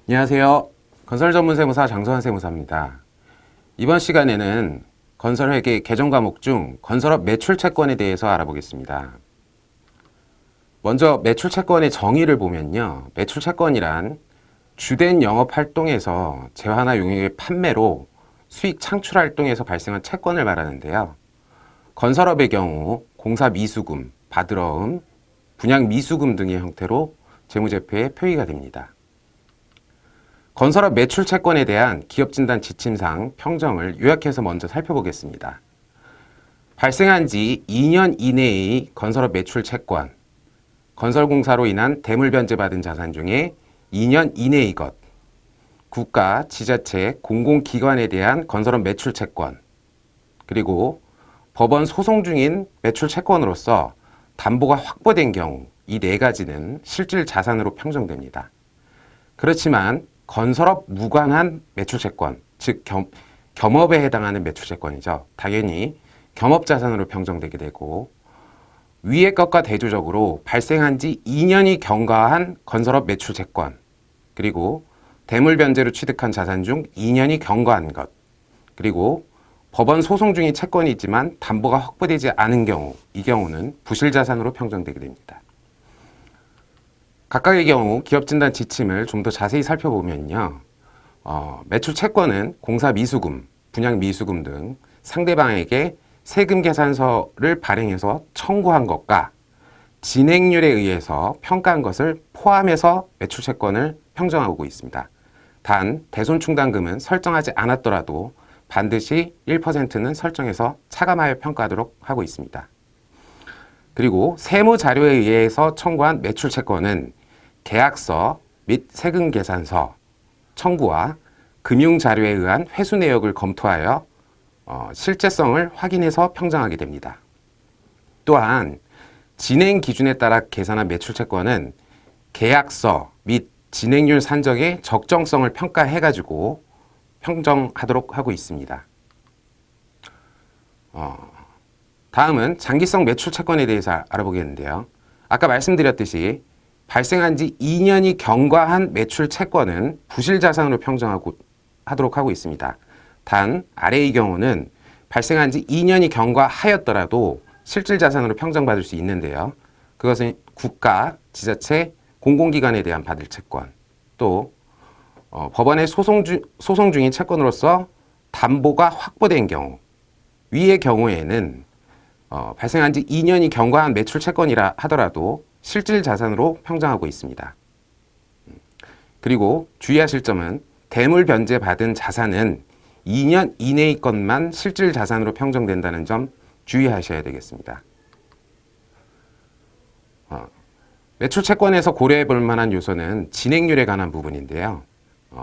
안녕하세요. 건설전문세무사 장소환 세무사입니다. 이번 시간에는 건설회계 개정 과목 중 건설업 매출채권에 대해서 알아보겠습니다. 먼저 매출채권의 정의를 보면요. 매출채권이란 주된 영업활동에서 재화나 용역의 판매로 수익 창출활동에서 발생한 채권을 말하는데요. 건설업의 경우 공사미수금, 바들어음, 분양미수금 등의 형태로 재무제표에 표기가 됩니다. 건설업 매출채권에 대한 기업진단 지침상 평정을 요약해서 먼저 살펴보겠습니다. 발생한 지 2년 이내의 건설업 매출채권, 건설공사로 인한 대물변제받은 자산 중에 2년 이내의 것, 국가, 지자체, 공공기관에 대한 건설업 매출채권, 그리고 법원 소송 중인 매출채권으로서 담보가 확보된 경우 이 네 가지는 실질 자산으로 평정됩니다. 그렇지만 건설업 무관한 매출채권, 즉 겸업에 해당하는 매출채권이죠. 당연히 겸업자산으로 평정되게 되고 위의 것과 대조적으로 발생한 지 2년이 경과한 건설업 매출채권, 그리고 대물변제로 취득한 자산 중 2년이 경과한 것, 그리고 법원 소송 중인 채권이 있지만 담보가 확보되지 않은 경우, 이 경우는 부실자산으로 평정되게 됩니다. 각각의 경우 기업진단 지침을 좀 더 자세히 살펴보면요. 매출채권은 공사미수금, 분양미수금 등 상대방에게 세금 계산서를 발행해서 청구한 것과 진행률에 의해서 평가한 것을 포함해서 매출채권을 평정하고 있습니다. 단 대손충당금은 설정하지 않았더라도 반드시 1%는 설정해서 차감하여 평가하도록 하고 있습니다. 그리고 세무자료에 의해서 청구한 매출채권은 계약서 및 세금계산서 청구와 금융자료에 의한 회수 내역을 검토하여 실제성을 확인해서 평정하게 됩니다. 또한 진행 기준에 따라 계산한 매출채권은 계약서 및 진행률 산정의 적정성을 평가해가지고 평정하도록 하고 있습니다. 다음은 장기성 매출채권에 대해서 알아보겠는데요. 아까 말씀드렸듯이 발생한 지 2년이 경과한 매출채권은 부실자산으로 평정하도록 하고 있습니다. 단 아래의 경우는 발생한 지 2년이 경과하였더라도 실질자산으로 평정받을 수 있는데요. 그것은 국가, 지자체, 공공기관에 대한 받을 채권, 또 법원의 소송 중인 채권으로서 담보가 확보된 경우, 위의 경우에는 발생한 지 2년이 경과한 매출채권이라 하더라도 실질자산으로 평정하고 있습니다. 그리고 주의하실 점은 대물변제 받은 자산은 2년 이내의 것만 실질자산으로 평정된다는 점 주의하셔야 되겠습니다. 매출채권에서 고려해 볼 만한 요소는 진행률에 관한 부분인데요.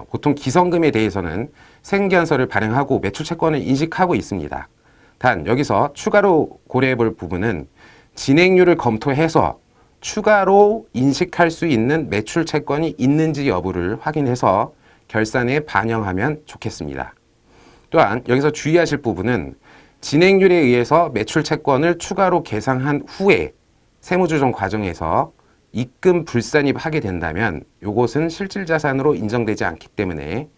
보통 기성금에 대해서는 세금계산서를 발행하고 매출채권을 인식하고 있습니다. 단 여기서 추가로 고려해 볼 부분은 진행률을 검토해서 추가로 인식할 수 있는 매출채권이 있는지 여부를 확인해서 결산에 반영하면 좋겠습니다. 또한 여기서 주의하실 부분은 진행률에 의해서 매출채권을 추가로 계상한 후에 세무조정 과정에서 입금 불산입하게 된다면 이것은 실질자산으로 인정되지 않기 때문에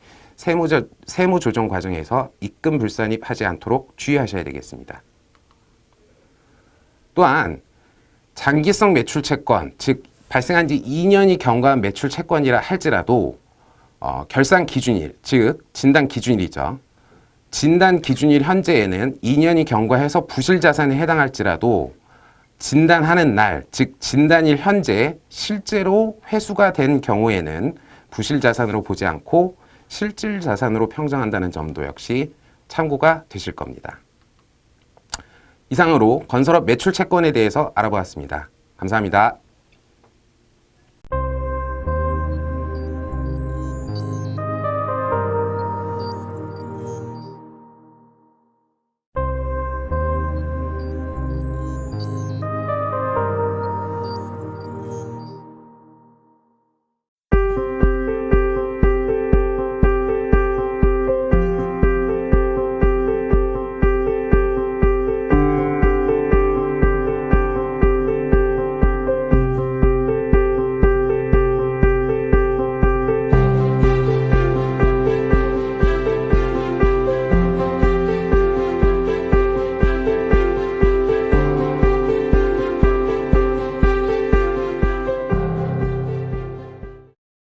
세무조정 과정에서 입금 불산입하지 않도록 주의하셔야 되겠습니다. 또한 장기성 매출채권, 즉 발생한 지 2년이 경과한 매출채권이라 할지라도 결산 기준일, 즉 진단 기준일이죠. 진단 기준일 현재에는 2년이 경과해서 부실자산에 해당할지라도 진단하는 날, 즉 진단일 현재 실제로 회수가 된 경우에는 부실자산으로 보지 않고 실질자산으로 평정한다는 점도 역시 참고가 되실 겁니다. 이상으로 건설업 매출채권에 대해서 알아보았습니다. 감사합니다.